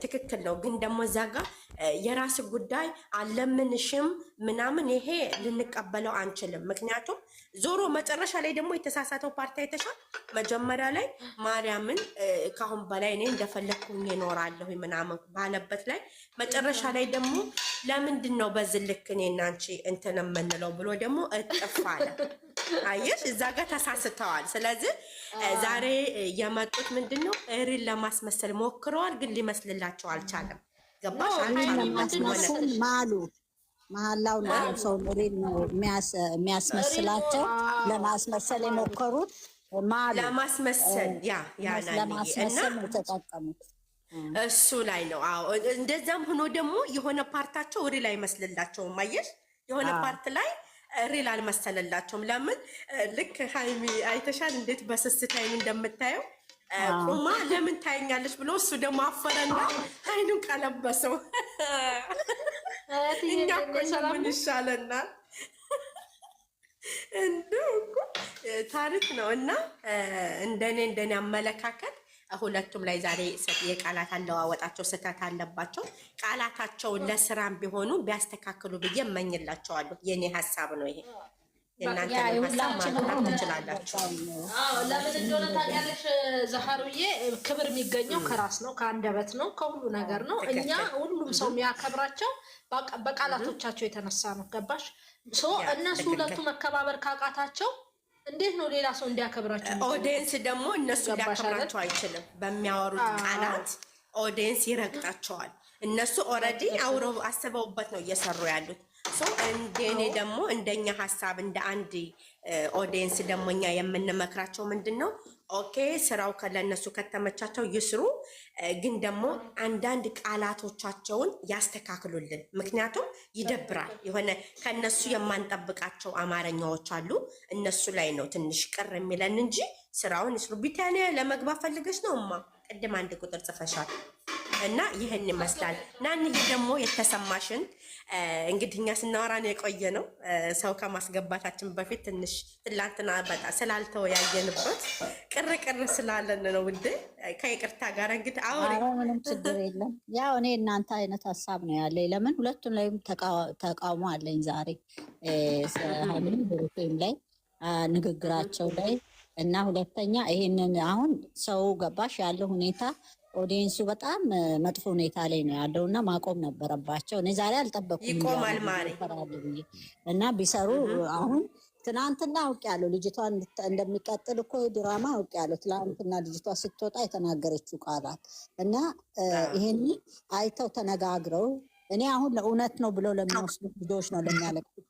ትክክል ነው። ግን ደግሞ እዛ ጋር የራስ ጉዳይ አለምንሽም ምናምን ይሄ ልንቀበለው አንችልም። ምክንያቱም ዞሮ መጨረሻ ላይ ደግሞ የተሳሳተው ፓርቲ አይተሻል። መጀመሪያ ላይ ማርያምን ካሁን በላይ እኔ እንደፈለግኩኝ እኖራለሁ ምናምን ባለበት ላይ መጨረሻ ላይ ደግሞ ለምንድን ነው በዚህ ልክ እኔና አንቺ እንትን የምንለው ብሎ ደግሞ እጥፍ አለ። አየሽ እዛ ጋር ተሳስተዋል። ስለዚህ ዛሬ የመጡት ምንድን ነው ሪል ለማስመሰል ሞክረዋል፣ ግን ሊመስልላቸው አልቻለም። ገባሽ? አልቻለም ማሉ መሀላው ነው ሰው ሪል ነው የሚያስመስላቸው ለማስመሰል የሞከሩት ማሉ ለማስመሰል ለማስመሰል ነው ተጠቀሙት። እሱ ላይ ነው። አዎ እንደዛም ሆኖ ደግሞ የሆነ ፓርታቸው ሪል አይመስልላቸውም። አየሽ የሆነ ፓርት ላይ ሪል አልመሰለላቸውም። ለምን ልክ ሃይሚ አይተሻል እንዴት በስስት አይኑ እንደምታየው ቁማ ለምን ታይኛለች ብሎ እሱ ደግሞ አፈረና አይኑን ቀለበሰው። እኛ እኮ ምን ይሻለናል? እንደው እኮ ታሪክ ነው። እና እንደኔ አመለካከት ሁለቱም ላይ ዛሬ የቃላት አለዋወጣቸው ስህተት አለባቸው። ቃላታቸውን ለስራም ቢሆኑ ቢያስተካክሉ ብዬ እመኝላቸዋለሁ። የኔ ሀሳብ ነው ይሄ። የእናንተ ሀሳብ ማለት ትችላላችሁ። ለምን እንደሆነ ታውቂያለሽ ዛሃሩዬ? ክብር የሚገኘው ከራስ ነው፣ ከአንደበት ነው፣ ከሁሉ ነገር ነው። እኛ ሁሉም ሰው የሚያከብራቸው በቃላቶቻቸው የተነሳ ነው። ገባሽ? እነሱ ሁለቱ መከባበር ካቃታቸው እንዴት ነው ሌላ ሰው እንዲያከብራቸው? ኦዲየንስ ደግሞ እነሱ ሊያከብራቸው አይችልም። በሚያወሩት ቃላት ኦዲየንስ ይረግጣቸዋል። እነሱ ኦልሬዲ አውረው አስበውበት ነው እየሰሩ ያሉት። እንደኔ ደግሞ እንደኛ ሀሳብ እንደ አንድ ኦዲየንስ ደግሞ እኛ የምንመክራቸው ምንድን ነው? ኦኬ ስራው ለነሱ ከተመቻቸው ይስሩ፣ ግን ደግሞ አንዳንድ ቃላቶቻቸውን ያስተካክሉልን። ምክንያቱም ይደብራል። የሆነ ከነሱ የማንጠብቃቸው አማርኛዎች አሉ። እነሱ ላይ ነው ትንሽ ቅር የሚለን እንጂ ስራውን ይስሩ። ቢታንያ ለመግባት ፈልገሽ ነው እማ ቅድም 1 ቁጥር ጽፈሻል። እና ይህን ይመስላል። ናንዬ ደግሞ የተሰማሽን እንግዲህ እኛ ስናወራን የቆየ ነው ሰው ከማስገባታችን በፊት ትንሽ ትላንትና በጣም ስላልተወያየንበት ቅር ስላለን ነው ውዴ። ከይቅርታ ጋር እንግዲህ ምንም ችግር የለም። ያው እኔ እናንተ አይነት ሀሳብ ነው ያለኝ። ለምን ሁለቱም ላይም ተቃውሞ አለኝ ዛሬ ሀይሚን ብሩኬም ላይ ንግግራቸው ላይ እና ሁለተኛ ይሄንን አሁን ሰው ገባሽ ያለው ሁኔታ ኦዲየንሱ በጣም መጥፎ ሁኔታ ላይ ነው ያለው እና ማቆም ነበረባቸው። እኔ ዛሬ አልጠበኩም ይቆማል ማሪ እና ቢሰሩ አሁን ትናንትና አውቄያለሁ ልጅቷን እንደሚቀጥል እኮ ድራማ አውቄያለሁ። ትናንትና ልጅቷ ስትወጣ የተናገረችው ቃላት እና ይሄን አይተው ተነጋግረው እኔ አሁን ለእውነት ነው ብለው ለሚወስዱ ልጆች ነው ለሚያለቅሱት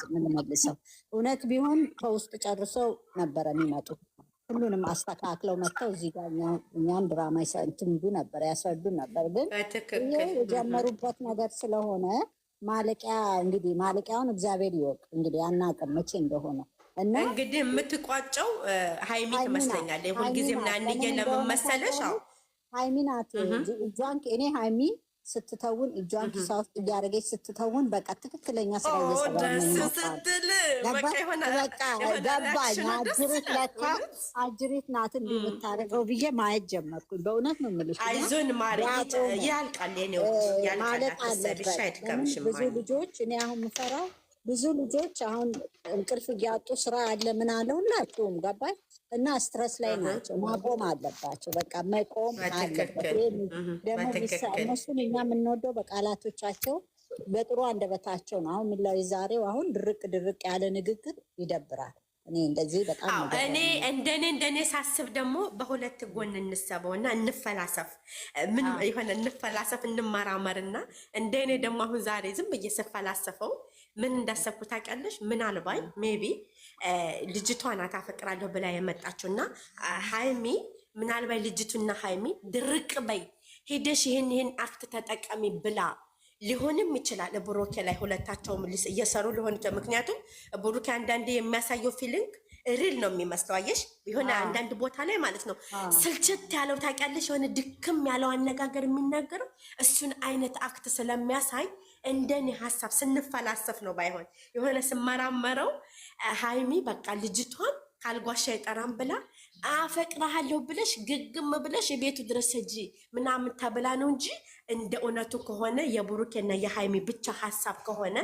የምንመልሰው። እውነት ቢሆን ከውስጥ ጨርሰው ነበረ የሚመጡ ሁሉንም አስተካክለው መጥተው እዚህ ጋር እኛም ድራማ እንትንዱ ነበር ያስረዱ ነበር። ግን የጀመሩበት ነገር ስለሆነ ማለቂያ እንግዲህ ማለቂያውን እግዚአብሔር ይወቅ። እንግዲህ አናውቅም መቼ እንደሆነ እና እንግዲህ የምትቋጨው ሃይሚ ትመስለኛለች። ሁልጊዜም ናንዬ ለምን መሰለሽ? አዎ ሃይሚ ናት እጇን እኔ ሃይሚ ስትተውን እጇን ኪሳ ውስጥ እያደረገች ስትተውን በቃ ትክክለኛ ስራ ገባኝ። አጅሪት ናት እንዲህ የምታደርገው ብዬ ማየት ጀመርኩኝ። በእውነት ነው የምልሽ። አይዞን ማሪ ያልቃል ማለት አለበት። ብዙ ልጆች እኔ አሁን የምፈራው ብዙ ልጆች አሁን እንቅልፍ እያጡ ስራ ያለ ምን አለ ሁላችሁም ገባኝ እና ስትረስ ላይ ናቸው። ማቆም አለባቸው። በቃ መቆም አለበት። ደግሞ እነሱን እኛ የምንወደው በቃላቶቻቸው በጥሩ አንደበታቸው ነው። አሁን ሚላዊ ዛሬው አሁን ድርቅ ያለ ንግግር ይደብራል። እኔ እንደዚህ በጣም እኔ እንደኔ ሳስብ ደግሞ በሁለት ጎን እንሰበውና እንፈላሰፍ። ምን ይሆነ እንፈላሰፍ እንመራመርና እንደኔ ደግሞ አሁን ዛሬ ዝም እየሰፈላሰፈው ምን እንዳሰብኩ ታውቂያለሽ? ምናልባት ሜቢ ልጅቷ ናት አፈቅራለሁ ብላ የመጣችውና ሃይሚ ምናልባት ልጅቱና ሃይሚ ድርቅ በይ ሄደሽ ይሄን አክት ተጠቀሚ ብላ ሊሆንም ይችላል። ብሩኬ ላይ ሁለታቸውም እየሰሩ ሊሆን ይችላል። ምክንያቱም ብሩኬ አንዳንዴ የሚያሳየው ፊሊንግ ሪል ነው የሚመስለው። አየሽ የሆነ አንዳንድ ቦታ ላይ ማለት ነው ስልችት ያለው ታውቂያለሽ፣ የሆነ ድክም ያለው አነጋገር የሚናገረው እሱን አይነት አክት ስለሚያሳይ እንደኔ ሀሳብ ስንፈላሰፍ ነው ባይሆን የሆነ ስመራመረው ሃይሚ በቃ ልጅቷን ካልጓሻ አይጠራም ብላ አፈቅርሃለሁ ብለሽ ግግም ብለሽ የቤቱ ድረስ ሂጂ ምናምን ተብላ ነው እንጂ እንደ እውነቱ ከሆነ የብሩኬና የሃይሚ ብቻ ሀሳብ ከሆነ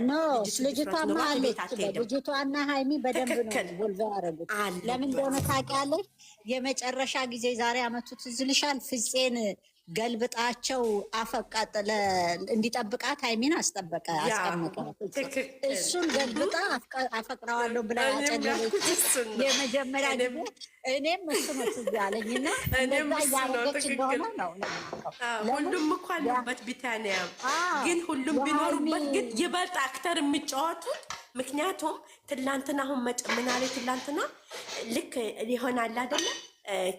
ልጅቷማ አለች። ልጅቷና ሃይሚ በደንብ ነው ቦልቫ ያደረጉት። ለምን እንደሆነ ታውቂያለሽ? የመጨረሻ ጊዜ ዛሬ አመቱ ትዝ ይልሻል? ፍፄን ገልብጣቸው አፈቃጠለ እንዲጠብቃት ሃይሚን አስጠበቀ አስቀመጠ። እሱን ገልብጣ አፈቅረዋለሁ ብላ ያጨለለች የመጀመሪያ ጊዜ እኔም እሱ ነው ትዝ ያለኝና እንደዛ ያደረገች እንደሆነ ነው። ሁሉም እኮ አሉበት ቢታንያ፣ ግን ሁሉም ቢኖሩበት ግን ይበልጥ አክተር የሚጫወቱት ምክንያቱም ትላንትና አሁን ምን አለ ትላንትና ልክ ይሆናል አይደለ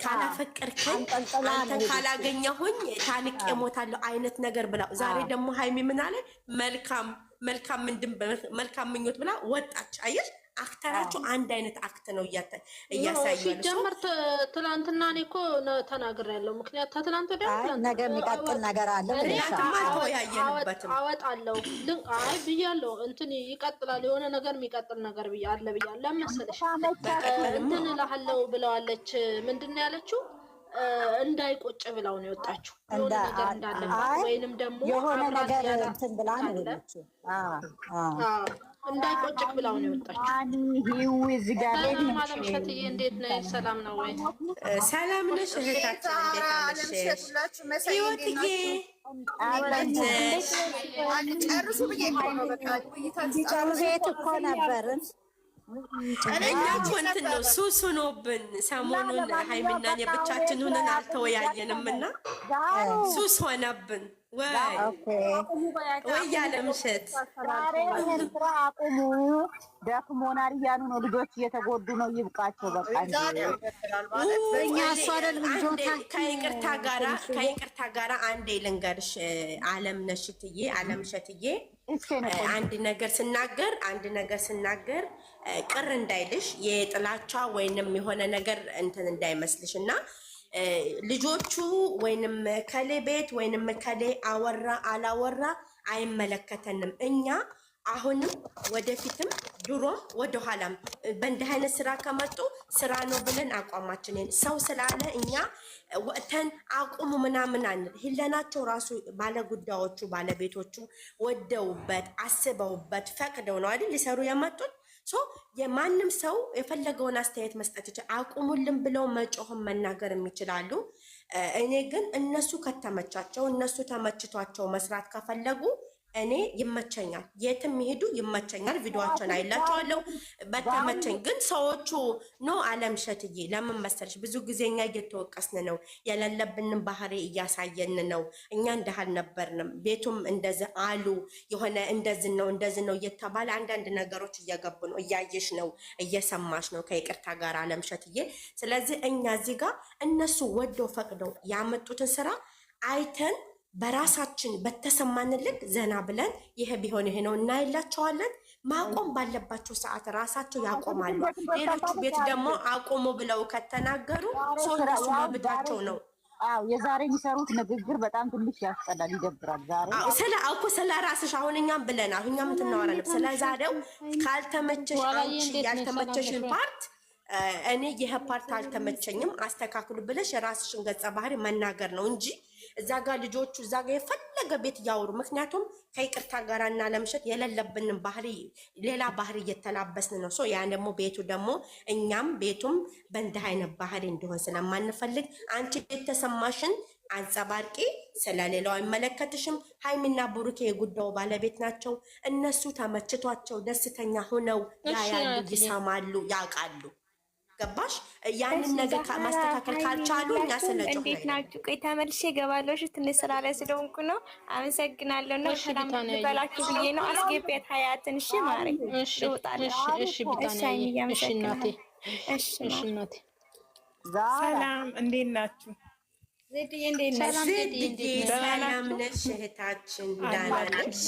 ካላፈቀርከኝ አንተ ካላገኘሁኝ ታንቄ እሞታለሁ አይነት ነገር ብላ ዛሬ ደግሞ ሃይሚ ምን አለ መልካም ምኞት ብላ ወጣች። አየሽ አክተራቸው አንድ አይነት አክት ነው እያሳዩ ሲጀመር ትላንትና እኔ እኮ ተናግሬያለሁ። ምክንያት ከትላንት ወዲያ ነገ የሚቀጥል ነገር አለ አወጣለሁ አይ ብያለሁ። እንትን ይቀጥላል የሆነ ነገር የሚቀጥል ነገር አለ ብያለሁ። ለመሰለሽ እንትን እልሃለሁ ብለዋለች። ምንድን ነው ያለችው? እንዳይቆጭ ብላው ነው የወጣችው። የሆነ ነገር እንዳለባት ወይንም ደግሞ የሆነ ነገር እንትን ብላ ነው ያለችው። እንዳይቆጭክ ብላው ነው የወጣችው። ማለምሸትዬ እንዴት ነሽ? ሰላም ነው ወይ? ሰላም ነሽ እህታችን? እንዴት አመሸሽ? ህይወትዬ ጨርሱ ብዬ ነው በቃ ቤት እኮ ነበርን። እኛ እኮ እንትን ነው ሱስ ሆኖብን ሰሞኑን ሃይሚና የብቻችን ሆነን አልተወያየንም እና ሱስ ሆነብን። ወይ ያለምሸት ይህን ስራ አቁሙ፣ ደክሞናል እያሉ ነው ልጆች እየተጎዱ ነው። ይብቃቸው በቃ። ከይቅርታ ጋራ አንዴ ልንገርሽ አለምነሽትዬ አንድ ነገር ስናገር ቅር እንዳይልሽ የጥላቻ ወይንም የሆነ ነገር እንትን እንዳይመስልሽ እና ልጆቹ ወይንም ከሌ ቤት ወይንም ከሌ አወራ አላወራ አይመለከተንም። እኛ አሁንም ወደፊትም ድሮም ወደኋላም በእንዲህ አይነት ስራ ከመጡ ስራ ነው ብለን አቋማችንን ሰው ስላለ እኛ ወጥተን አቁሙ ምናምን አንል። ሂለናቸው ራሱ ባለጉዳዮቹ ባለቤቶቹ ወደውበት አስበውበት ፈቅደው ነው አይደል ሊሰሩ የመጡት። የማንም ሰው የፈለገውን አስተያየት መስጠት ይችላል። አቁሙልን ብለው መጮህም መናገር የሚችላሉ። እኔ ግን እነሱ ከተመቻቸው እነሱ ተመችቷቸው መስራት ከፈለጉ እኔ ይመቸኛል፣ የትም ይሄዱ ይመቸኛል። ቪዲዮዋቸውን አይላቸዋለሁ በተመቸኝ። ግን ሰዎቹ ኖ አለምሸትዬ ለምን መሰለሽ ብዙ ጊዜ እኛ እየተወቀስን ነው፣ የሌለብንን ባህሪ እያሳየን ነው። እኛ እንደህ አልነበርንም፣ ቤቱም እንደዚህ አሉ፣ የሆነ እንደዚህ ነው እየተባለ አንዳንድ ነገሮች እየገቡ ነው። እያየሽ ነው፣ እየሰማሽ ነው ከይቅርታ ጋር አለምሸትዬ። ስለዚህ እኛ እዚህ ጋር እነሱ ወደው ፈቅደው ያመጡትን ስራ አይተን በራሳችን በተሰማን ልክ ዘና ብለን ይሄ ቢሆን ይሄ ነው እናይላቸዋለን። ማቆም ባለባቸው ሰዓት ራሳቸው ያቆማሉ። ሌሎቹ ቤት ደግሞ አቆሙ ብለው ከተናገሩ እነሱ መብታቸው ነው። የዛሬ የሚሰሩት ንግግር በጣም ትንሽ ያስጠላል፣ ይደብራል። ዛሬ ስለ ራስሽ አሁን እኛም ብለናል። እኛም ትናወራለን ስለ ዛሬው። ካልተመቸሽ አንቺ ያልተመቸሽን ፓርት እኔ ይሄ ፓርት አልተመቸኝም አስተካክሉ ብለሽ የራስሽን ገጸ ባህሪ መናገር ነው እንጂ እዛ ጋር ልጆቹ እዛ ጋር የፈለገ ቤት እያወሩ ምክንያቱም ከይቅርታ ጋር እና ለምሸት የሌለብንን ባህሪ ሌላ ባህሪ እየተላበስን ነው። ያን ደግሞ ቤቱ ደግሞ እኛም ቤቱም በእንዲህ አይነት ባህሪ እንዲሆን ስለማንፈልግ አንቺ የተሰማሽን አንጸባርቂ፣ ስለሌላው አይመለከትሽም። ሃይሚና ብሩኬ የጉዳዩ ባለቤት ናቸው። እነሱ ተመችቷቸው ደስተኛ ሆነው ያያሉ፣ ይሰማሉ፣ ያውቃሉ። ገባሽ? ያንን ነገር ማስተካከል ካልቻሉ እኛ ስለጮህ እንዴት ናችሁ? ቆይ ተመልሼ እገባለሁ። እሺ ትንሽ ስራ ላይ ስለሆንኩ ነው። አመሰግናለሁ። ነው ሰላም ልበላችሁ ብዬ ነው። አስገቢያት ሀያትን። እሺ ማሪ ልውጣለሁ። እሺ ቢታንያ፣ እሺ እናቴ፣ እሺ እናቴ። ሰላም እንዴት ናችሁ? ዜድዬ እንዴት ነሽ? ሰላም ነሽ እህታችን? ደህና ነሽ?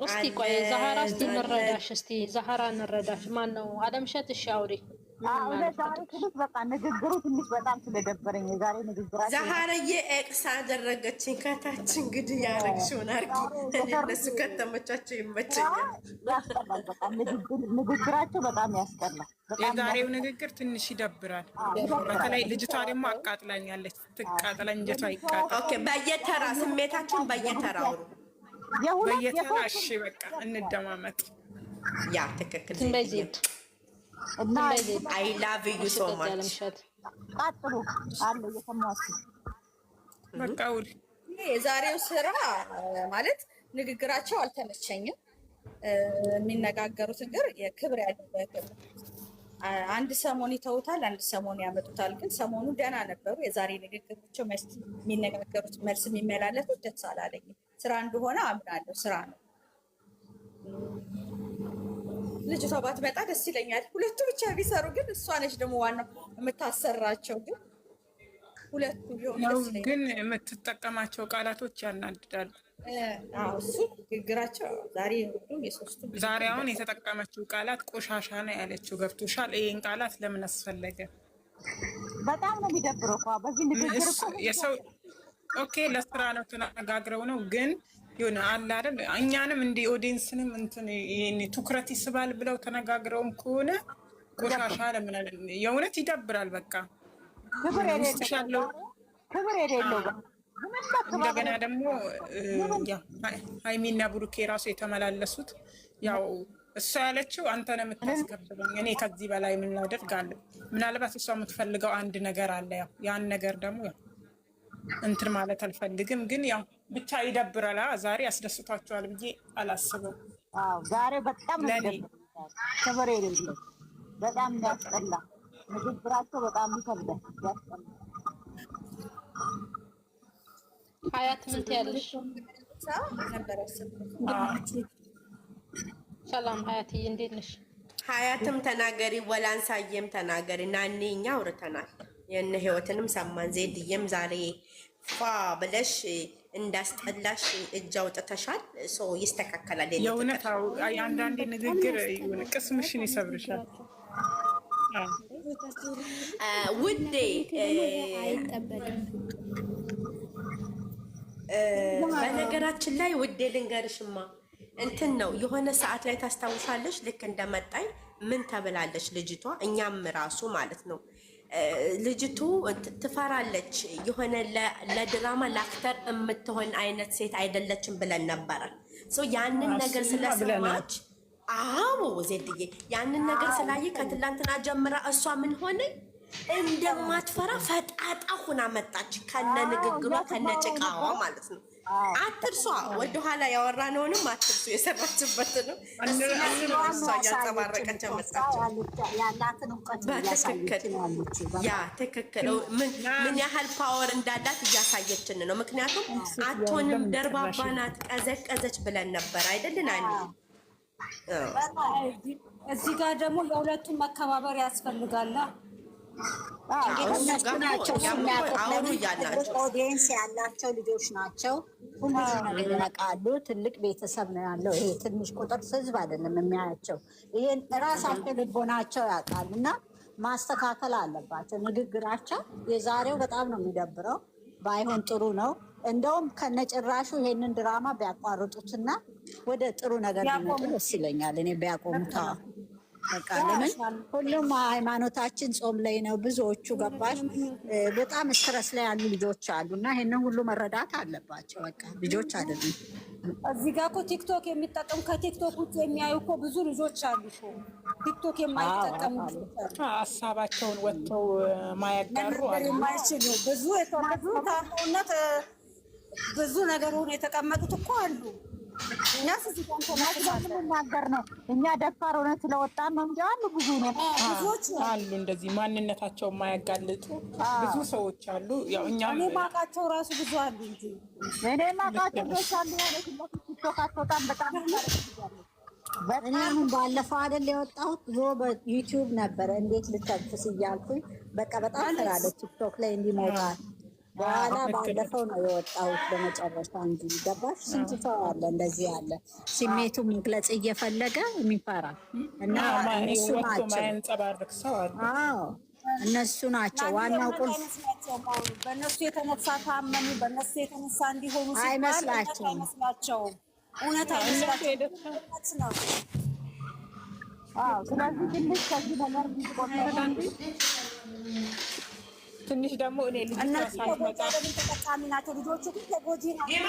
እስቲ ቆይ ዛህራ እስቲ እንረዳሽ። እስቲ ዛህራ እንረዳሽ። ማን ነው አለምሸት? እሺ አውሪ። በቃ ንግግሩ ትንሽ በጣም ስለደበረኝ የዛሬ ንግግራቸው ዛሃርዬ ኤክስ አደረገችኝ ከታች። እንግዲህ ያረግሽውን አርጊ። እነሱ ከተመቻቸው ይመቸኛል። ያስጠላል። በቃ ንግግራቸው በጣም ያስጠላል። የዛሬው ንግግር ትንሽ ይደብራል። በተለይ ልጅቷ ደግሞ አቃጥላኛለች። ትቃጥለኝ እንጀቷ ይቃጠል። ኦኬ፣ በየተራ ስሜታችሁን በየተራ አውሩ። በየተራ እሺ፣ በቃ እንደማመጥ። ያ ትክክል እና አይ ላቭ ዩ ሶ ማች። ቀጥሉ አለ እየሰማችሁ በቃ ውል የዛሬው ስራ ማለት ንግግራቸው አልተመቸኝም። የሚነጋገሩት ነገር የክብር ያለው አንድ ሰሞን ይተውታል፣ አንድ ሰሞን ያመጡታል። ግን ሰሞኑ ደህና ነበሩ። የዛሬ ንግግራቸው የሚነጋገሩት መልስ የሚመላለሱት ደስ አላለኝም። ስራ እንደሆነ አምናለሁ፣ ስራ ነው። ልጅቷ ባትመጣ ደስ ይለኛል። ሁለቱ ብቻ ቢሰሩ ግን እሷ ነች ደግሞ ዋናው የምታሰራቸው። ግን ሁለቱ ቢሆን ደስ ይለኛል። ግን የምትጠቀማቸው ቃላቶች ያናድዳሉ። እሱ ንግግራቸው ዛሬ ሁሉም የሶስቱ ዛሬ አሁን የተጠቀመችው ቃላት ቆሻሻ ነው ያለችው። ገብቶሻል? ይሄን ቃላት ለምን አስፈለገ? በጣም ነው የሚደብረው እኮ በዚህ ንግግር እኮ የሰው ኦኬ፣ ለስራ ነው ተነጋግረው ነው ግን ይሁን አለ አይደል? እኛንም እንደ ኦዲየንስንም እንትን ይሄን ትኩረት ይስባል ብለው ተነጋግረውም ከሆነ ቆሻሻ ለምን የእውነት ይደብራል። በቃ ክብር የሌለው እንደገና ደግሞ ሃይሚና ብሩኬ ራሱ የተመላለሱት ያው እሷ ያለችው አንተ ነው የምታስከብረኝ፣ እኔ ከዚህ በላይ ምን ላደርጋለሁ? ምናልባት እሷ የምትፈልገው አንድ ነገር አለ። ያው ያን ነገር ደግሞ ያው እንትን ማለት አልፈልግም፣ ግን ያው ብቻ ይደብራል። ዛሬ ያስደስቷቸዋል ብዬ አላስብም። ዛሬ በጣም ክብር የሌለው በጣም ያስጠላ ንግግራቸው በጣም ይከብዳል፣ ያስጠላ። ሀያት ምን ትያለሽ? ሰላም ሀያትዬ፣ እንዴት ነሽ? ሀያትም ተናገሪ፣ ወላንሳዬም ተናገሪ። ናኒ እኛ አውርተናል፣ የእነ ህይወትንም ሰማን። ዜድዬም ዛሬ ፋ ብለሽ እንዳስጠላሽ እጅ አውጥተሻል። ሰው ይስተካከላል። የእውነት አንዳንዴ ንግግር ቅስምሽን ይሰብርሻል። ውዴ በነገራችን ላይ ውዴ ልንገርሽማ እንትን ነው የሆነ ሰዓት ላይ ታስታውሻለሽ? ልክ እንደመጣኝ ምን ተብላለች ልጅቷ፣ እኛም ራሱ ማለት ነው ልጅቱ ትፈራለች። የሆነ ለድራማ ለአክተር የምትሆን አይነት ሴት አይደለችም ብለን ነበረ። ያንን ነገር ስለሰማች አዎ ዜድዬ ያንን ነገር ስላየ ከትላንትና ጀምራ እሷ ምን ሆነ እንደማትፈራ ፈጣጣ ሁና መጣች። ከነ ንግግሯ ከነ ጭቃዋ ማለት ነው። አትርሷ፣ ወደኋላ ያወራነውንም አትርሱ፣ የሰራችበትንም እሷ እያንጸባረቀች መጣች። ያ ትክክል ምን ያህል ፓወር እንዳላት እያሳየችን ነው። ምክንያቱም አትሆንም ደርባባ ናት፣ ቀዘቀዘች ብለን ነበር አይደልን? እዚህ ጋር ደግሞ የሁለቱም መከባበር ያስፈልጋል። እነሱ ናቸው ኦዲየንስ ያላቸው ልጆች ናቸው። ሁሉ ነገር ያውቃሉ። ትልቅ ቤተሰብ ነው ያለው። ይሄ ትንሽ ቁጥር ህዝብ አይደለም የሚያያቸው። ይሄን እራሳቸው ልቦናቸው ያውቃሉ እና ማስተካከል አለባቸው ንግግራቸው። የዛሬው በጣም ነው የሚደብረው። ባይሆን ጥሩ ነው። እንደውም ከነጭራሹ ይሄንን ድራማ ቢያቋርጡትና ወደ ጥሩ ነገር ቢመጡ ደስ ይለኛል። እኔ ቢያቆሙታ በቃ ለምን ሁሉም ሃይማኖታችን ጾም ላይ ነው። ብዙዎቹ ገባሽ በጣም ስትረስ ላይ ያሉ ልጆች አሉ እና ይሄንን ሁሉ መረዳት አለባቸው። በቃ ልጆች አይደሉም። እዚህ ጋር እኮ ቲክቶክ የሚጠቀሙ ከቲክቶክ ውጭ የሚያዩ እኮ ብዙ ልጆች አሉ እኮ ቲክቶክ የማይጠቀሙ ሀሳባቸውን ወጥተው ማያጋሩ የማይችሉ ብዙ ታውነት ብዙ ነገር ሆኖ የተቀመጡት እኮ አሉ። እኛ ስለምንናገር ነው። እኛ ደፋር ሆነ ስለወጣን ነው እንጂ አሉ ብዙ አሉ እንደዚህ ማንነታቸው የማያጋልጡ ብዙ ሰዎች አሉ። ያው እኛ እኔ ማውቃቸው ራሱ ብዙ አሉ እንጂ እኔ ማውቃቸው ብዙ አሉ። ቲክቶካቸው በጣም እኔ አሁን ባለፈው አይደል የወጣሁት ዞ በዩቲዩብ ነበረ እንዴት ልተንፍስ እያልኩኝ በቃ በጣም ስላለ ቲክቶክ ላይ እንዲመውጣት በኋላ ባለፈው ነው የወጣሁት በመጨረሻ እንጂ ገባሽ? ስንት ሰው አለ እንደዚህ ያለ ስሜቱ መግለጽ እየፈለገ የሚፈራ እና እነሱ ናቸው። አዎ እነሱ ናቸው ዋናው ቁልፍ። በእነሱ የተነሳ ታመሙ፣ በእነሱ የተነሳ እንዲሆኑ አይመስላቸውም። እውነት አይመስላቸውም። ስለዚህ ትንሽ ከዚህ ነገር ትንሽ ደግሞ እኔ ልጅ ተጠቃሚ ናቸው። ልጆቹ ግን ተጎጂ ናቸው።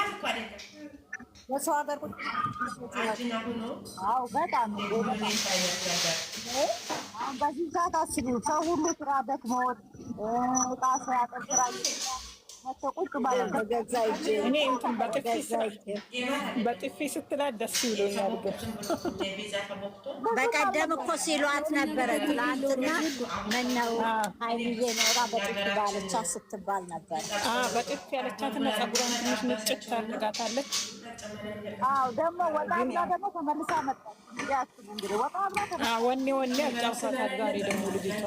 በሰው ሀገር በጣም በዚህ ሰዓት አስቢ፣ ሰው ሁሉ ስራ ደክሞት ዕቃ ሲያጥብ ስራ ቁጭ ማለት በገዛ እጄ እኔ እንትን በጥፊ ስትላት ደስ ይለኛል። በቀደም እኮ ሲሏት ነበረ ትናንትና ምነው ሀይሚዬ ኖራ በጥፊ ባለቻ ስትባል ነበር። በጥፊ ያለቻትና ፀጉሯን ትንሽ ንጭት ታደርጋታለች። ደግሞ ወጣ ብላ ደግሞ ተመልሳ መጣች። እንግዲህ ወጣ ብላ ወኔ አጫውታታል። ዛሬ ደግሞ ልጅቷ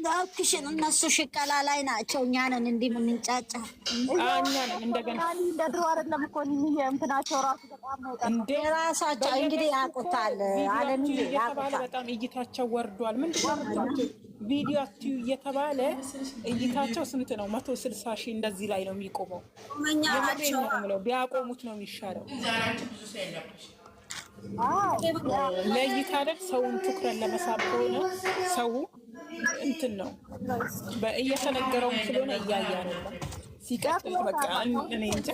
ዳክሽን እነሱ ሽቀላ ላይ ናቸው። እኛንን እንዲህ የምንጫጫ እኛንን እንደገና እንደ ድሮ አይደለም እኮ እንትናቸው ራሱ በጣም ነው እንደ ራሳቸው እንግዲህ ያውቁታል። ዓለም እየተባለ በጣም እይታቸው ወርዷል። ምንድነው ቪዲዮ አትዩ እየተባለ እይታቸው ስንት ነው? 160 ሺህ እንደዚህ ላይ ነው የሚቆመው። ነው ቢያቆሙት ነው የሚሻለው። ለእይታ አይደል? ሰውን ትኩረት ለመሳብ ከሆነ ሰው እንትን ነው እየተነገረው ስለሆነ እያያ ነው። ሲቀጥል በቃ እኔ እንጃ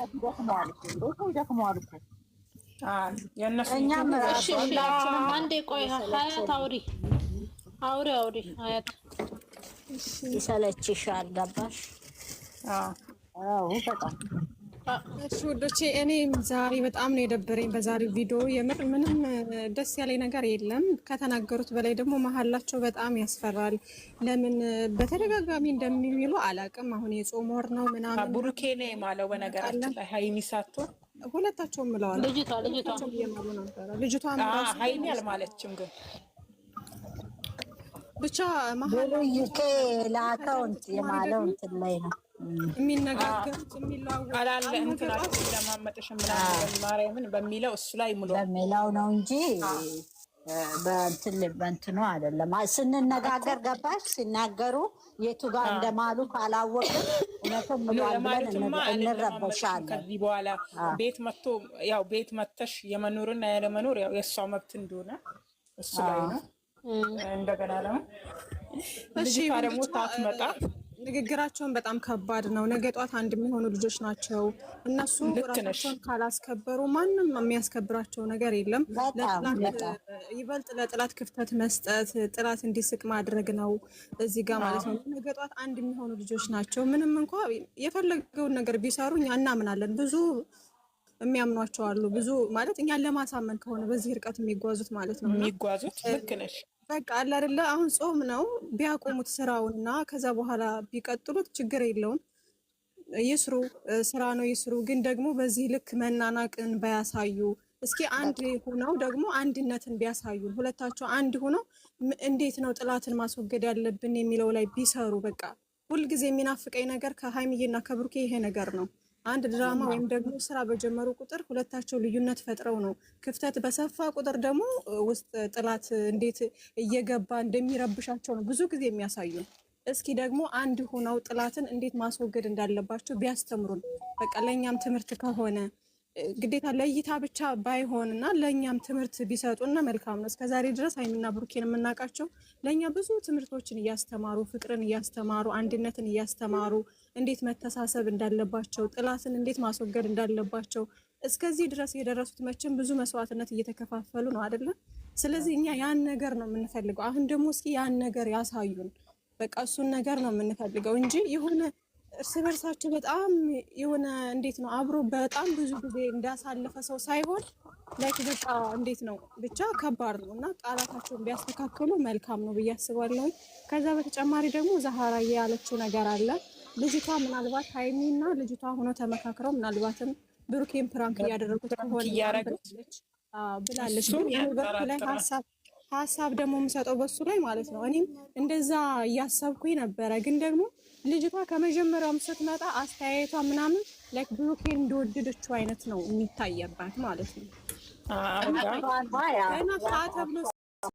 እኛም አንዴ ቆይ ሀያት አውሪ ሀያት ይሰለችሻል። ገባሽ? አዎ በጣም እሺ ውዶቼ፣ እኔም ዛሬ በጣም ነው የደበረኝ በዛሬው ቪዲዮ። የምር ምንም ደስ ያለኝ ነገር የለም። ከተናገሩት በላይ ደግሞ መሀላቸው በጣም ያስፈራል። ለምን በተደጋጋሚ እንደሚሉ አላውቅም። አሁን የጾም ወር ነው ምናምን ቡሩኬ ነው የማለው። በነገራችን ላይ ሀይሚ ሳትሆን ሁለታቸውም ብለዋል። ልጅቷ ሀይሚ አልማለችም ግን ብቻ መሀላቸው ላከው የማለው እንትን ላይ ነው የሚነጋገሩት የሚለዋወጡት አላለ እንትናቸው ለማመጥሽ ምናምን ማርያምን በሚለው እሱ ላይ ሙሉ በሚለው ነው እንጂ በእንትኑ አይደለም። ስንነጋገር ገባሽ? ሲናገሩ የቱ ጋር እንደማሉ ካላወቅን እውነትም ብለን እንረበሻለን። ከዚህ በኋላ ቤት መተሽ የመኖርና ያለመኖር ያው የእሷ መብት እንደሆነ እሱ ላይ ነው። እንደገና ደግሞ ልጅቷ ደግሞ ሳትመጣ ንግግራቸውን በጣም ከባድ ነው። ነገ ጧት አንድ የሚሆኑ ልጆች ናቸው። እነሱ ራሳቸውን ካላስከበሩ ማንም የሚያስከብራቸው ነገር የለም። ይበልጥ ለጥላት ክፍተት መስጠት፣ ጥላት እንዲስቅ ማድረግ ነው እዚህ ጋር ማለት ነው። ነገ ጧት አንድ የሚሆኑ ልጆች ናቸው። ምንም እንኳ የፈለገውን ነገር ቢሰሩ እኛ እናምናለን። ብዙ የሚያምኗቸው አሉ። ብዙ ማለት እኛን ለማሳመን ከሆነ በዚህ ርቀት የሚጓዙት ማለት ነው የሚጓዙት። ልክ ነሽ። በቃ አለ አይደለ? አሁን ጾም ነው ቢያቆሙት ስራውንና ከዛ በኋላ ቢቀጥሉት ችግር የለውም። ይስሩ፣ ስራ ነው ይስሩ። ግን ደግሞ በዚህ ልክ መናናቅን ባያሳዩ፣ እስኪ አንድ ሆነው ደግሞ አንድነትን ቢያሳዩ፣ ሁለታቸው አንድ ሆነው እንዴት ነው ጥላትን ማስወገድ ያለብን የሚለው ላይ ቢሰሩ። በቃ ሁልጊዜ የሚናፍቀኝ ነገር ከሀይሚዬና ከብሩኬ ይሄ ነገር ነው። አንድ ድራማ ወይም ደግሞ ስራ በጀመሩ ቁጥር ሁለታቸው ልዩነት ፈጥረው ነው። ክፍተት በሰፋ ቁጥር ደግሞ ውስጥ ጥላት እንዴት እየገባ እንደሚረብሻቸው ነው ብዙ ጊዜ የሚያሳዩን። እስኪ ደግሞ አንድ ሆነው ጥላትን እንዴት ማስወገድ እንዳለባቸው ቢያስተምሩን። በቃ ለእኛም ትምህርት ከሆነ ግዴታ ለእይታ ብቻ ባይሆንና ለእኛም ትምህርት ቢሰጡና መልካም ነው። እስከዛሬ ድረስ ሀይሚና ብሩኬን የምናውቃቸው ለእኛ ብዙ ትምህርቶችን እያስተማሩ፣ ፍቅርን እያስተማሩ፣ አንድነትን እያስተማሩ፣ እንዴት መተሳሰብ እንዳለባቸው፣ ጥላትን እንዴት ማስወገድ እንዳለባቸው እስከዚህ ድረስ የደረሱት መቼም ብዙ መስዋዕትነት እየተከፋፈሉ ነው አይደለም? ስለዚህ እኛ ያን ነገር ነው የምንፈልገው። አሁን ደግሞ እስኪ ያን ነገር ያሳዩን። በቃ እሱን ነገር ነው የምንፈልገው እንጂ የሆነ እርስ በርሳቸው በጣም የሆነ እንዴት ነው አብሮ በጣም ብዙ ጊዜ እንዳሳለፈ ሰው ሳይሆን ላይክ በቃ እንዴት ነው ብቻ ከባድ ነው እና ቃላታቸውን ቢያስተካክሉ መልካም ነው ብዬ አስባለሁ። ከዛ በተጨማሪ ደግሞ ዛህራዬ ያለችው ነገር አለ። ልጅቷ ምናልባት ሀይሚና ልጅቷ ሆኖ ተመካክረው ምናልባትም ብሩኬን ፕራንክ እያደረጉት ከሆነ ብላለች። ግን ሀሳብ ደግሞ የምሰጠው በሱ ላይ ማለት ነው። እኔም እንደዛ እያሰብኩኝ ነበረ፣ ግን ደግሞ ልጅቷ ከመጀመሪያውም ስትመጣ አስተያየቷ ምናምን ላይክ ብሩኬን እንደወደደችው አይነት ነው የሚታየባት ማለት ነው።